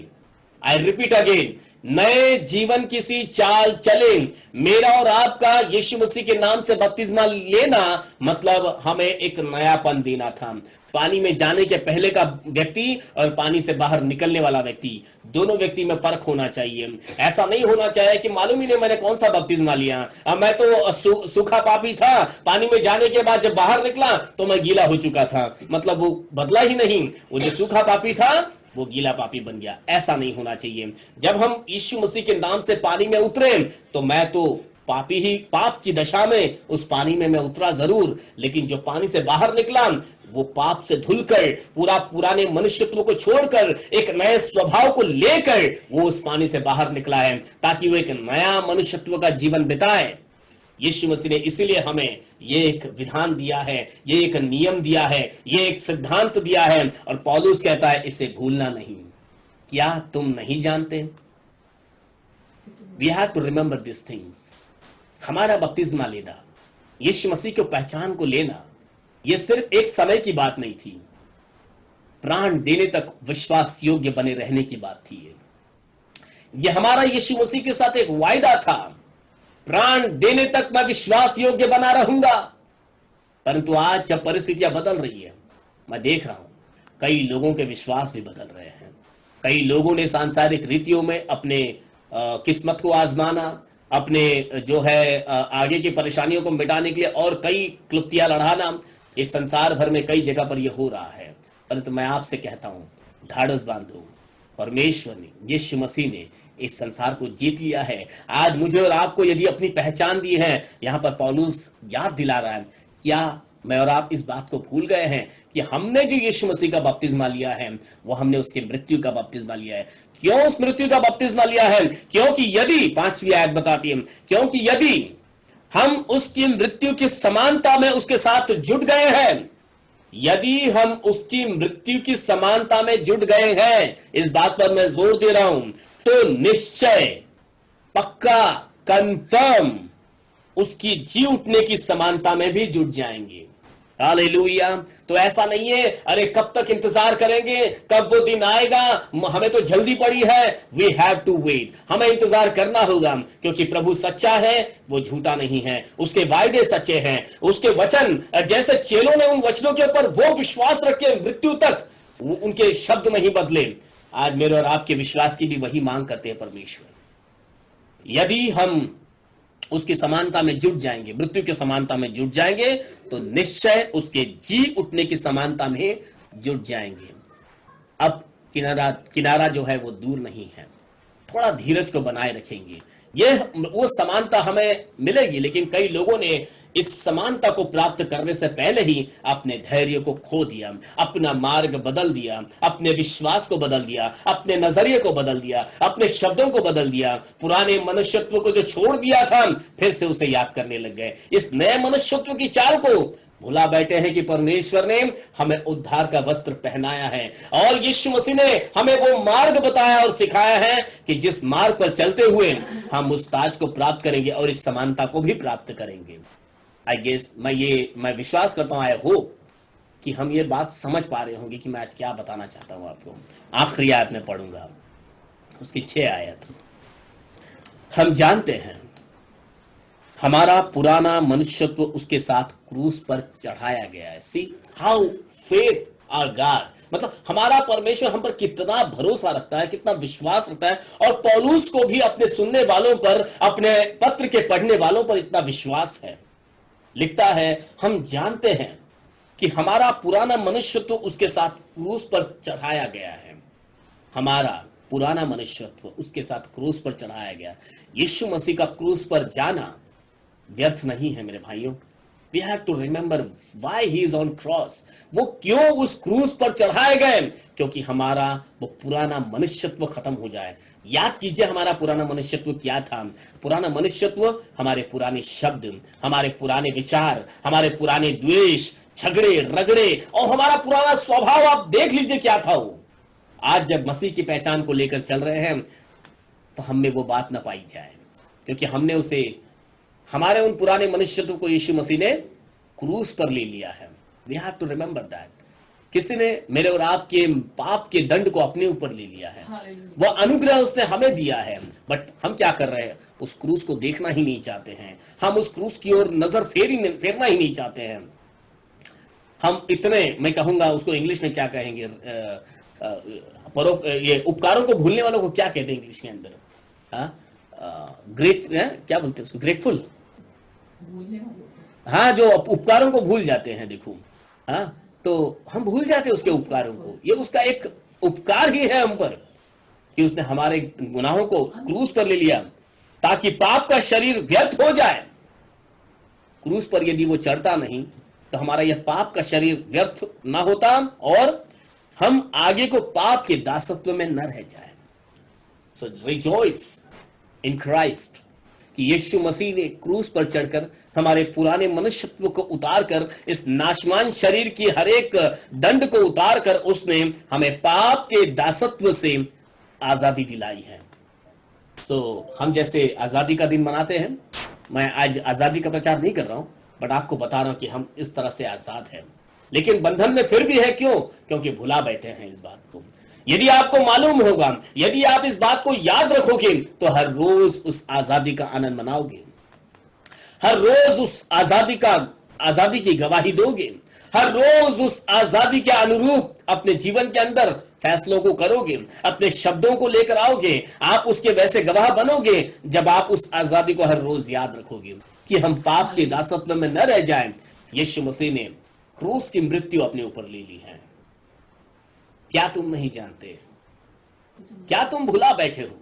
आई रिपीट अगेन, नए जीवन की सी चाल चले। मेरा और आपका यीशु मसीह के नाम से बपतिस्मा लेना मतलब हमें एक नयापन देना था। पानी में जाने के पहले का व्यक्ति और पानी से बाहर निकलने वाला व्यक्ति, दोनों व्यक्ति में फर्क होना चाहिए। ऐसा नहीं होना चाहिए कि मालूम ही नहीं मैंने कौन सा बपतिस्मा लिया, मैं तो सूखा पापी था, पानी में जाने के बाद जब बाहर निकला तो मैं गीला हो चुका था। मतलब वो बदला ही नहीं, वो जो सूखा पापी था वो गीला पापी बन गया। ऐसा नहीं होना चाहिए। जब हम यीशु मसीह के नाम से पानी में उतरे तो मैं तो पापी ही, पाप की दशा में उस पानी में मैं उतरा जरूर, लेकिन जो पानी से बाहर निकला वो पाप से धुलकर, पुराने मनुष्यत्व को छोड़कर एक नए स्वभाव को लेकर वो उस पानी से बाहर निकला है, ताकि वो एक नया मनुष्यत्व का जीवन बिताए। यीशु मसीह ने इसीलिए हमें ये एक विधान दिया है, ये एक नियम दिया है, ये एक सिद्धांत दिया है, और पौलुस कहता है इसे भूलना नहीं। क्या तुम नहीं जानते? We have to remember this things. हमारा बपतिस्मा लेना, यीशु मसीह की पहचान को लेना, यह सिर्फ एक समय की बात नहीं थी, प्राण देने तक विश्वास योग्य बने रहने की बात थी। यह हमारा यीशु मसीह के साथ एक वायदा था, प्राण देने तक मैं विश्वास योग्य बना रहूंगा। परंतु आज जब परिस्थितियां बदल रही है, मैं देख रहा हूं कई लोगों के विश्वास भी बदल रहे हैं। कई लोगों ने सांसारिक रीतियों में अपने किस्मत को आजमाना, अपने जो है आगे की परेशानियों को मिटाने के लिए और कई क्लुप्तियां लड़ाना, इस संसार भर में कई जगह पर यह हो रहा है। परंतु मैं आपसे कहता हूं, ढाढ़स बांधो, परमेश्वर ने, यीशु मसीह ने इस संसार को जीत लिया है। आज मुझे और आपको यदि अपनी पहचान दी है, यहां पर पौलुस याद दिला रहा है, क्या मैं और आप इस बात को भूल गए हैं कि हमने जो यीशु मसीह का बपतिस्मा लिया है, वो हमने उसकी मृत्यु का बपतिस्मा लिया है। क्यों उस मृत्यु का बपतिस्मा लिया है? क्योंकि यदि, 5वीं आयत बताती है, क्योंकि यदि हम उसकी मृत्यु की समानता में उसके साथ जुट गए हैं, यदि हम उसकी मृत्यु की समानता में जुट गए हैं, इस बात पर मैं जोर दे रहा हूं, तो निश्चय, पक्का, कंफर्म उसकी जी उठने की समानता में भी जुट जाएंगे। हालेलुया। तो ऐसा नहीं है अरे कब तक इंतजार करेंगे, कब वो दिन आएगा, हमें तो जल्दी पड़ी है। वी हैव टू वेट, हमें इंतजार करना होगा, क्योंकि प्रभु सच्चा है, वो झूठा नहीं है, उसके वायदे सच्चे हैं, उसके वचन, जैसे चेलों ने उन वचनों के ऊपर वो विश्वास रखे मृत्यु तक, उनके शब्द नहीं बदले। आज मेरे और आपके विश्वास की भी वही मांग करते हैं परमेश्वर। यदि हम उसकी समानता में जुट जाएंगे, मृत्यु की समानता में जुट जाएंगे, तो निश्चय उसके जी उठने की समानता में जुट जाएंगे। अब किनारा जो है वो दूर नहीं है, थोड़ा धीरज को बनाए रखेंगे, वो समानता हमें मिलेगी। लेकिन कई लोगों ने इस समानता को प्राप्त करने से पहले ही अपने धैर्य को खो दिया, अपना मार्ग बदल दिया, अपने विश्वास को बदल दिया, अपने नजरिए को बदल दिया, अपने शब्दों को बदल दिया, पुराने मनुष्यत्व को जो छोड़ दिया था फिर से उसे याद करने लग गए। इस नए मनुष्यत्व की चाल को भुला बैठे हैं कि परमेश्वर ने हमें उद्धार का वस्त्र पहनाया है, और यीशु मसीह ने हमें वो मार्ग बताया और सिखाया है कि जिस मार्ग पर चलते हुए हम उस ताज को प्राप्त करेंगे और इस समानता को भी प्राप्त करेंगे। आई गेस मैं विश्वास करता हूं, आई होप कि हम ये बात समझ पा रहे होंगे कि मैं आज क्या बताना चाहता हूं आपको। आखिरी आयत में पढ़ूंगा, उसकी 6 आयत। हम जानते हैं हमारा पुराना मनुष्यत्व उसके साथ क्रूस पर चढ़ाया गया है। See how faith our God, मतलब हमारा परमेश्वर हम पर कितना भरोसा रखता है, कितना विश्वास रखता है। और पौलुस को भी अपने सुनने वालों पर, अपने पत्र के पढ़ने वालों पर इतना विश्वास है। लिखता है, हम जानते हैं कि हमारा पुराना मनुष्यत्व उसके साथ क्रूस पर चढ़ाया गया है। हमारा पुराना मनुष्यत्व उसके साथ क्रूस पर चढ़ाया गया। यीशु मसीह का क्रूस पर जाना व्यर्थ नहीं है मेरे भाइयों। We have to remember why he is on cross. वो क्यों उस क्रूस पर चढ़ाए गए? क्योंकि हमारा वो पुराना मनुष्यत्व खत्म हो जाए। याद कीजिए हमारा पुराना मनुष्यत्व क्या था। पुराना मनुष्यत्व हमारे पुराने शब्द, हमारे पुराने विचार, हमारे पुराने द्वेष, झगड़े रगड़े और हमारा पुराना स्वभाव। आप देख लीजिए क्या था वो। आज जब मसीह की पहचान को लेकर चल रहे हैं तो हमें वो बात ना पाई जाए, क्योंकि हमने उसे, हमारे उन पुराने मनुष्यत्व को यीशु मसीह ने क्रूस पर ले लिया है। We have to remember that. किसी ने मेरे और आपके पाप के दंड को अपने ऊपर ले लिया है, वह अनुग्रह उसने हमें दिया है। बट हम क्या कर रहे हैं? उस क्रूस को देखना ही नहीं चाहते हैं। हम उस क्रूस की ओर नजर फेरना ही नहीं चाहते हैं। हम इतने, मैं कहूंगा उसको इंग्लिश में क्या कहेंगे, ये उपकारों को भूलने वालों को क्या कहते हैं इंग्लिश के अंदर? क्या बोलते हैं उसको? ग्रेटफुल। हाँ, जो उपकारों को भूल जाते हैं। देखो, हाँ, तो हम भूल जाते हैं उसके उपकारों को। ये उसका एक उपकार ही है हम पर कि उसने हमारे गुनाहों को क्रूस पर ले लिया ताकि पाप का शरीर व्यर्थ हो जाए। क्रूस पर यदि वो चढ़ता नहीं तो हमारा यह पाप का शरीर व्यर्थ ना होता और हम आगे को पाप के दासत्व में न रह जाए। सो रिजॉइस इन क्राइस्ट, कि यीशु मसीह ने क्रूस पर चढ़कर हमारे पुराने मनुष्यत्व को उतार कर, इस नाशवान शरीर की हर एक दंड को उतार कर उसने हमें पाप के दासत्व से आजादी दिलाई है। हम जैसे आजादी का दिन मनाते हैं, मैं आज आजादी का प्रचार नहीं कर रहा हूं, बट आपको बता रहा हूं कि हम इस तरह से आजाद हैं, लेकिन बंधन में फिर भी है। क्यों? क्योंकि भुला बैठे हैं इस बात को। यदि आपको मालूम होगा, यदि आप इस बात को याद रखोगे, तो हर रोज उस आजादी का आनंद मनाओगे, हर रोज उस आजादी की गवाही दोगे, हर रोज उस आजादी के अनुरूप अपने जीवन के अंदर फैसलों को करोगे, अपने शब्दों को लेकर आओगे, आप उसके वैसे गवाह बनोगे जब आप उस आजादी को हर रोज याद रखोगे कि हम पाप के दासत्व में न रह जाएं। यीशु मसीह ने क्रूस की मृत्यु अपने ऊपर ले ली है। क्या तुम नहीं जानते? क्या तुम भुला बैठे हो?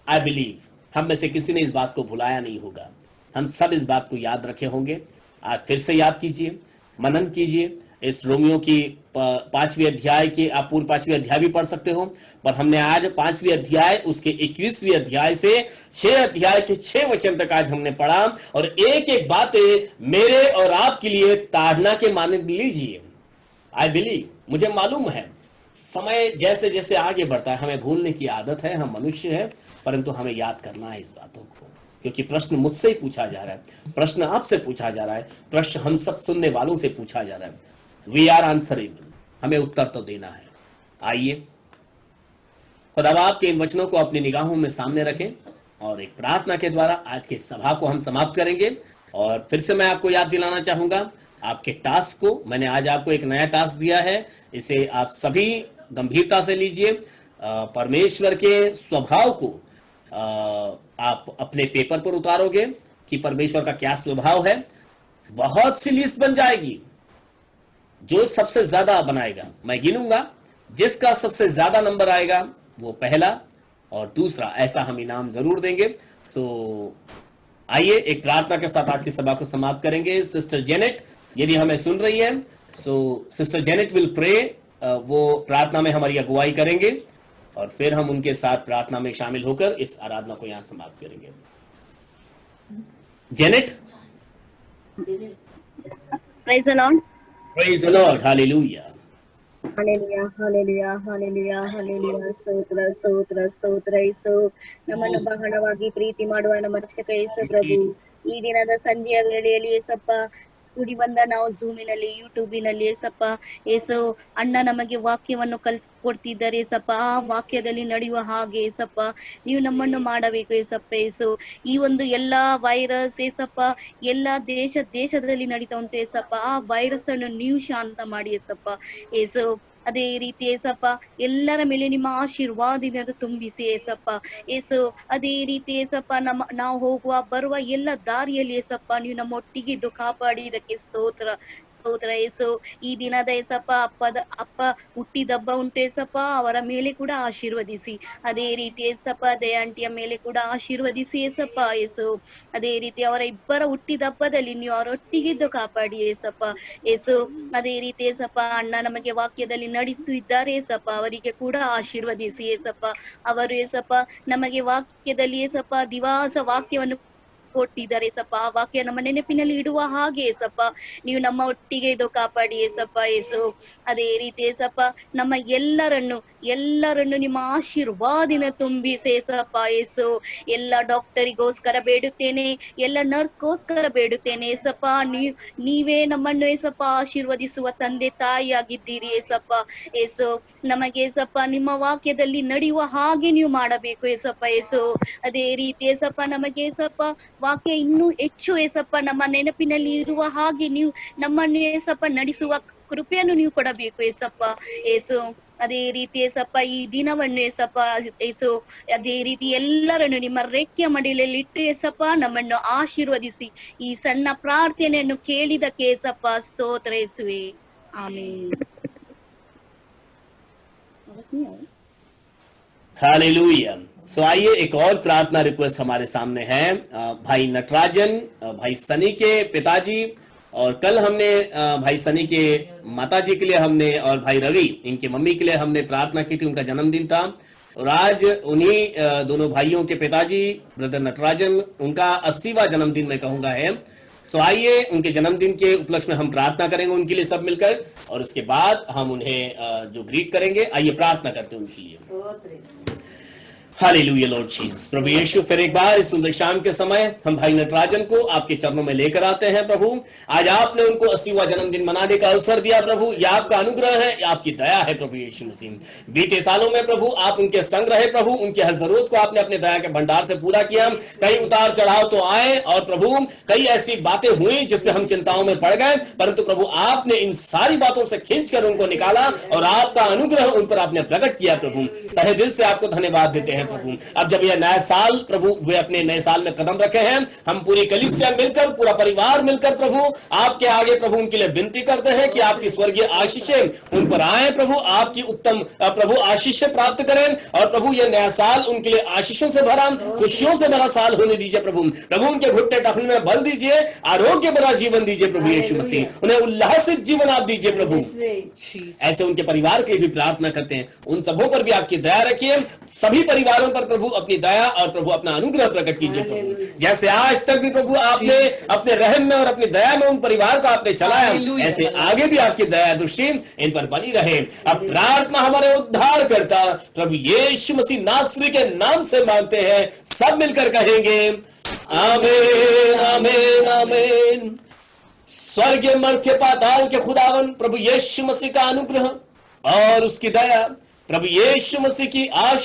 आई बिलीव हम में से किसी ने इस बात को भुलाया नहीं होगा। हम सब इस बात को याद रखे होंगे। आज फिर से याद कीजिए, मनन कीजिए इस रोमियो की 5वें अध्याय के, आप पूर्व 5वें अध्याय भी पढ़ सकते हो, पर हमने आज 5वें अध्याय उसके 21वें अध्याय से 6 अध्याय के 6 वचन तक आज हमने पढ़ा, और एक एक बातें मेरे और आपके लिए ताड़ना के मानद लीजिए। आई बिलीव, मुझे मालूम है समय जैसे जैसे आगे बढ़ता है हमें भूलने की आदत है, हम मनुष्य हैं, परंतु हमें याद करना है इस बातों को, क्योंकि प्रश्न मुझसे ही पूछा जा रहा है, प्रश्न आपसे पूछा जा रहा है, प्रश्न हम सब सुनने वालों से पूछा जा रहा है। वी आर आंसरेबल, हमें उत्तर तो देना है। आइए खुदा आपके इन वचनों को अपनी निगाहों में सामने रखें और एक प्रार्थना के द्वारा आज की सभा को हम समाप्त करेंगे। और फिर से मैं आपको याद दिलाना चाहूंगा आपके टास्क को। मैंने आज आपको एक नया टास्क दिया है, इसे आप सभी गंभीरता से लीजिए। परमेश्वर के स्वभाव को आप अपने पेपर पर उतारोगे कि परमेश्वर का क्या स्वभाव है। बहुत सी लिस्ट बन जाएगी, जो सबसे ज्यादा बनाएगा मैं गिनूंगा, जिसका सबसे ज्यादा नंबर आएगा वो पहला और दूसरा, ऐसा हम इनाम जरूर देंगे। तो आइए एक प्रार्थना के साथ आज की सभा को समाप्त करेंगे। सिस्टर जेनेट यदि हमें सुन रही है, सो सिस्टर जेनेट विल प्रे, वो प्रार्थना में हमारी अगुवाई करेंगे और फिर हम उनके साथ प्रार्थना में शामिल होकर इस आराधना को यहां समाप्त करेंगे। Janet. Praise the Lord. Praise the Lord. Hallelujah. Hallelujah, hallelujah, hallelujah, hallelujah. ಸ್ತೋತ್ರ ಸ್ತೋತ್ರ ಸ್ತೋತ್ರ ಯೇಸು. ನಮ್ಮನ್ನು ಬಹಳವಾಗಿ ಪ್ರೀತಿ ಮಾಡುವ ನಮ್ಮ ರಕ್ಷಕ ಯೇಸು ಪ್ರಭು, ಈ ದಿನದ ಸಂಜೆಯ ವೇಳೆಯಲ್ಲಿ ಯೇಸಪ್ಪ ಕೂಡಿ ಬಂದ ನಾವು ಝೂಮಿನಲ್ಲಿ, ಯೂಟ್ಯೂಬಿನಲ್ಲಿ ಯೇಸಪ್ಪ ಯೇಸು ಅಣ್ಣ ನಮಗೆ ವಾಕ್ಯವನ್ನು ಕೊಡ್ತಿದ್ದಾರೆ ಯೇಸಪ್ಪ. ಆ ವಾಕ್ಯದಲ್ಲಿ ನಡೆಯುವ ಹಾಗೆ ಯೇಸಪ್ಪ ನೀವು ನಮ್ಮನ್ನು ಮಾಡಬೇಕು ಯೇಸಪ್ಪ. ಯೇಸು ಈ ಒಂದು ಎಲ್ಲಾ ವೈರಸ್ ಯೇಸಪ್ಪ ಎಲ್ಲಾ ದೇಶದಲ್ಲಿ ನಡೀತಾ ಉಂಟು ಯೇಸಪ್ಪ. ಆ ವೈರಸ್ ಅನ್ನು ನೀವು ಶಾಂತ ಮಾಡಿ ಯೇಸಪ್ಪ. ಯೇಸು ಅದೇ ರೀತಿ ಏಸಪ್ಪ ಎಲ್ಲರ ಮೇಲೆ ನಿಮ್ಮ ಆಶೀರ್ವಾದದಿಂದ ತುಂಬಿಸಿ ಏಸಪ್ಪ. ಏಸು ಅದೇ ರೀತಿ ಏಸಪ್ಪ ನಾವು ಹೋಗುವ ಬರುವ ಎಲ್ಲ ದಾರಿಯಲ್ಲಿ ಏಸಪ್ಪ ನೀವು ನಮ್ಮ ಒಟ್ಟಿಗಿದ್ದು ಕಾಪಾಡಿದಕ್ಕೆ ಸ್ತೋತ್ರ ಸ್ತೋತ್ರ ಏಸು. ಈ ದಿನದ ಏಸಪ್ಪ ಅಪ್ಪ ಹುಟ್ಟಿದಬ್ಬ ಉಂಟು ಏಸಪ್ಪ, ಅವರ ಮೇಲೆ ಕೂಡ ಆಶೀರ್ವದಿಸಿ. ಅದೇ ರೀತಿ ಏಸಪ್ಪ ದಯಾಂಟಿಯ ಮೇಲೆ ಕೂಡ ಆಶೀರ್ವದಿಸಿ ಏಸಪ್ಪ. ಏಸು ಅದೇ ರೀತಿ ಅವರ ಇಬ್ಬರ ಹುಟ್ಟಿದಬ್ಬದಲ್ಲಿ ನೀವು ಅವರೊಟ್ಟಿಗಿದ್ದು ಕಾಪಾಡಿ ಏಸಪ್ಪ. ಏಸು ಅದೇ ರೀತಿ ಏಸಪ್ಪ ಅಣ್ಣ ನಮಗೆ ವಾಕ್ಯದಲ್ಲಿ ನಡೆಸಿದ್ದಾರೆ ಏಸಪ್ಪ, ಅವರಿಗೆ ಕೂಡ ಆಶೀರ್ವದಿಸಿ ಏಸಪ್ಪ. ಅವರು ಏಸಪ್ಪ ನಮಗೆ ವಾಕ್ಯದಲ್ಲಿ ಏಸಪ್ಪ ದಿವಾಸ ವಾಕ್ಯವನ್ನು ಕೊಟ್ಟಿದ್ದಾರೆ ಏಸಪ್ಪ. ಆ ವಾಕ್ಯ ನಮ್ಮ ನೆನಪಿನಲ್ಲಿ ಇಡುವ ಹಾಗೆ ಏಸಪ್ಪ ನೀವು ನಮ್ಮ ಒಟ್ಟಿಗೆ ಇದು ಕಾಪಾಡಿ ಏಸಪ್ಪ. ಏಸು ಅದೇ ರೀತಿ ಏಸಪ್ಪ ನಮ್ಮ ಎಲ್ಲರನ್ನು ನಿಮ್ಮ ಆಶೀರ್ವಾದಿನ ತುಂಬಿಸಿ ಏಸಪ್ಪ. ಏಸು ಎಲ್ಲ ಡಾಕ್ಟರಿಗೋಸ್ಕರ ಬೇಡುತ್ತೇನೆ, ಎಲ್ಲ ನರ್ಸ್ಗೋಸ್ಕರ ಬೇಡುತ್ತೇನೆ ಏಸಪ್ಪ. ನೀವೇ ನಮ್ಮನ್ನು ಏಸಪ್ಪ ಆಶೀರ್ವದಿಸುವ ತಂದೆ ತಾಯಿಯಾಗಿದ್ದೀರಿ ಏಸಪ್ಪ. ಏಸು ನಮಗೆ ಏಸಪ್ಪ ನಿಮ್ಮ ವಾಕ್ಯದಲ್ಲಿ ನಡೆಯುವ ಹಾಗೆ ನೀವು ಮಾಡಬೇಕು ಏಸಪ್ಪ. ಏಸು ಅದೇ ರೀತಿ ಏಸಪ್ಪ ನಮಗೆ ಏಸಪ್ಪ ವಾಕ್ಯ ಇನ್ನೂ ಹೆಚ್ಚು ಏಸಪ್ಪ ನಮ್ಮ ನೆನಪಿನಲ್ಲಿ ಇರುವ ಹಾಗೆ ನೀವು ನಮ್ಮನ್ನು ಏಸಪ್ಪ ನಡೆಸುವ ಕೃಪೆಯನ್ನು ನೀವು ಕೊಡಬೇಕು ಏಸಪ್ಪ. ಏಸು ಅದೇ ರೀತಿ ಏಸಪ್ಪ ಈ ದಿನವನ್ನು ಏಸಪ್ಪ ಏಸು ಅದೇ ರೀತಿ ಎಲ್ಲರನ್ನು ನಿಮ್ಮ ರೆಕ್ಕೆಯ ಮಡಿಲಲ್ಲಿ ಇಟ್ಟು ಏಸಪ್ಪ ನಮ್ಮನ್ನು ಆಶೀರ್ವದಿಸಿ. ಈ ಸಣ್ಣ ಪ್ರಾರ್ಥನೆಯನ್ನು ಕೇಳಿದಕ್ಕೆ ಏಸಪ್ಪ ಸ್ತೋತ್ರ ಯೇಸುವೆ, ಆಮೆನ್. हालेलुया। सो आइए एक और प्रार्थना रिक्वेस्ट हमारे सामने है। भाई नटराजन, भाई सनी के पिताजी, और कल हमने भाई सनी के माताजी के लिए हमने, और भाई रवि इनके मम्मी के लिए हमने प्रार्थना की थी, उनका जन्मदिन था। और आज उन्हीं दोनों भाइयों के पिताजी ब्रदर नटराजन, उनका 80वां जन्मदिन मैं कहूंगा है। सो आइए उनके जन्मदिन के उपलक्ष्य में हम प्रार्थना करेंगे उनके लिए सब मिलकर, और उसके बाद हम उन्हें जो ग्रीट करेंगे, आइए प्रार्थना करते हैं उनके लिए। Hallelujah Lord Jesus. प्रभु यीशु, फिर एक बार इस सुंदर शाम के समय हम भाई नटराजन को आपके चरणों में लेकर आते हैं प्रभु। आज आपने उनको 80वां जन्मदिन मनाने का अवसर दिया प्रभु, यह आपका अनुग्रह है, यह आपकी दया है प्रभु यीशु मसीह। बीते सालों में प्रभु आप उनके संग रहे प्रभु, उनकी हर जरूरत को आपने अपने दया के भंडार से पूरा किया। कई उतार चढ़ाव तो आए और प्रभु कई ऐसी बातें हुई जिसमें हम चिंताओं में पड़ गए, परंतु प्रभु आपने इन सारी बातों से खींचकर उनको निकाला और आपका अनुग्रह उन पर आपने प्रकट किया प्रभु। तहे दिल से आपको धन्यवाद देते हैं प्रभु। अब जब यह नया साल प्रभु वे अपने नए साल में कदम रखे हैं, हम पूरी कलीसिया मिलकर, पूरा परिवार मिलकर प्रभु आपके आगे प्रभु उनके लिए विनती करते हैं कि आपकी स्वर्गीय आशीषें उन पर आए प्रभु, आपकी उत्तम प्रभु आशीषें प्राप्त करें, और प्रभु यह नया साल उनके लिए आशीषों से भरा, खुशियों से भरा साल होने दीजिए प्रभु। प्रभु उनके घुटने टखने में बल दीजिए, आरोग्य भरा जीवन दीजिए प्रभु यीशु मसीह, उन्हें उल्लासित जीवन आप दीजिए प्रभु। ऐसे उनके परिवार के लिए भी प्रार्थना करते हैं, उन सबों पर भी आपकी दया रखिए, सभी परिवारों पर प्रभु अपनी दया और प्रभु अपना अनुग्रह प्रकट कीजिए प्रभु। जैसे आज तक भी प्रभु आपने अपने रहम में और अपनी दया में उन परिवार को आपने चलाया, ऐसे आगे भी आपकी दया दृष्टि इन पर बनी रहे। अब प्रार्थना हमारे उद्धार करता प्रभु यीशु मसीह नासरी के नाम से मांगते हैं, सब मिलकर कहेंगे आमीन आमीन आमीन। स्वर्गीय मर्त्य पाताल के खुदावन प्रभु यीशु मसीह का अनुग्रह और उसकी दया, प्रभु यीशु मसीह की आशीष